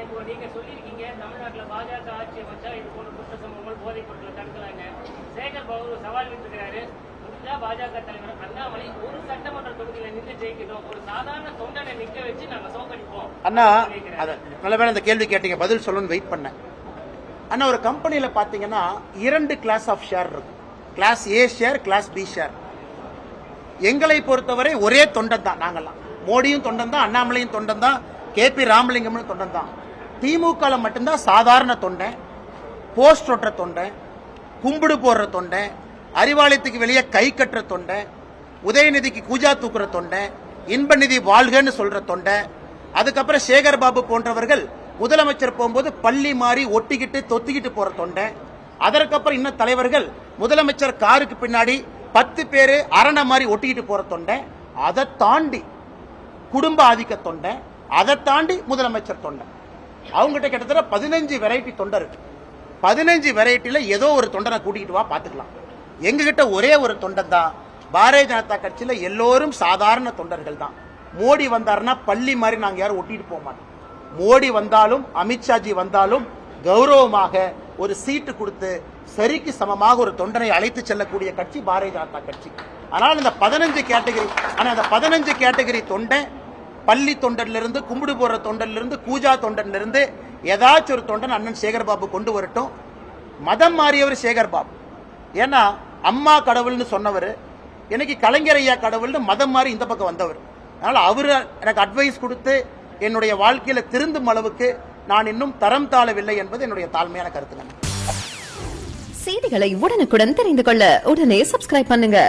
இப்போ நீங்க சொல்லியிருக்கீங்க தமிழ்நாட்டுல பாஜக ஆட்சி அமைச்சா இது போன்ற குற்ற சம்பவங்கள் போதைப் பொருட்களை தடுக்கலாங்க. சேகர் பாபு சவால் விட்டுக்கிறாரு. பாஜக தலைவர் அண்ணாமலை ஒரு சட்டமன்ற தொகுதியில நின்று ஜெயிக்கணும், ஒரு சாதாரண தொண்டனை நிக்க வச்சு நாங்க சோகடிப்போம். அண்ணா நல்ல வேலை இந்த கேள்வி கேட்டீங்க, பதில் சொல்லணும்னு வெயிட் பண்ணேன். அண்ணா ஒரு கம்பெனியில பாத்தீங்கன்னா 2 கிளாஸ் ஆஃப் ஷேர் இருக்கு. கிளாஸ் ஏ ஷேர், கிளாஸ் பி ஷேர். எங்களை பொறுத்தவரை ஒரே தொண்டன் தான். நாங்கெல்லாம் மோடியும் தொண்டன் தான், அண்ணாமலையும் தொண்டன் தான், KP ராமலிங்கமும் தொண்டன் தான். திமுக மட்டும்தான் சாதாரண தொண்டன், போஸ்ட் ஒட்டுற தொண்டன், கும்பிடு போடுற தொண்டன், அறிவாலயத்துக்கு வெளியே கை கட்டுற தொண்டை, உதயநிதிக்கு கூஜா தூக்குற தொண்டை, இன்பநிதி வாழ்கன்னு சொல்ற தொண்டை. அதுக்கப்புறம் சேகர் பாபு போன்றவர்கள் முதலமைச்சர் போகும்போது பள்ளி மாறி ஒட்டிக்கிட்டு தொத்திக்கிட்டு போற தொண்டை. அதற்கப்புறம் இன்னும் தலைவர்கள் முதலமைச்சர் காருக்கு பின்னாடி 10 பேரு அரணை மாதிரி ஒட்டிக்கிட்டு போற தொண்டை. அதை தாண்டி குடும்ப ஆதிக்க தொண்டை, அதை தாண்டி முதலமைச்சர் தொண்டை. அவங்ககிட்ட கிட்டத்தட்ட 15 வெரைட்டி தொண்டை இருக்கு. 15 வெரைட்டில ஏதோ ஒரு தொண்டனை கூட்டிகிட்டு வா பாத்துக்கலாம். எங்ககிட்ட ஒரே ஒரு தொண்டன் தான். பாரதிய ஜனதா கட்சியில எல்லோரும் சாதாரண தொண்டர்கள் தான். மோடி வந்தாருன்னா பள்ளி மாதிரி நாங்க யாரும் ஒட்டிட்டு போக மாட்டோம். மோடி வந்தாலும் அமித்ஷாஜி வந்தாலும் கௌரவமாக ஒரு சீட்டு கொடுத்து சரிக்கு சமமாக ஒரு தொண்டனை அழைத்து செல்லக்கூடிய கட்சி பாரதிய ஜனதா கட்சி. ஆனால் இந்த 15 கேட்டகரி, ஆனா அந்த 15 கேட்டகரி தொண்டை பள்ளி தொண்டன்ல இருந்து, கும்பிடு போடுற தொண்டன்ல இருந்து, கூஜா தொண்டன்ல இருந்து ஏதாச்சும் ஒரு தொண்டன் அண்ணன் சேகர் பாபு கொண்டு வரட்டும். மதம் மாறியவர் சேகர் பாபு. ஏன்னா அம்மா கடவுள்னு சொன்னவர், எனக்கு கலைஞர் ஐயா கடவுள்னு மதம் மாறி இந்த பக்கம் வந்தவர். அதனால அவரு எனக்கு அட்வைஸ் கொடுத்து என்னுடைய வாழ்க்கையில திருந்தும் அளவுக்கு நான் இன்னும் தரம் தாழவில்லை என்பது என்னுடைய தாழ்மையான கருத்து. செய்திகளை உடனுக்குடன் தெரிந்து கொள்ள உடனே சப்ஸ்கிரைப் பண்ணுங்க.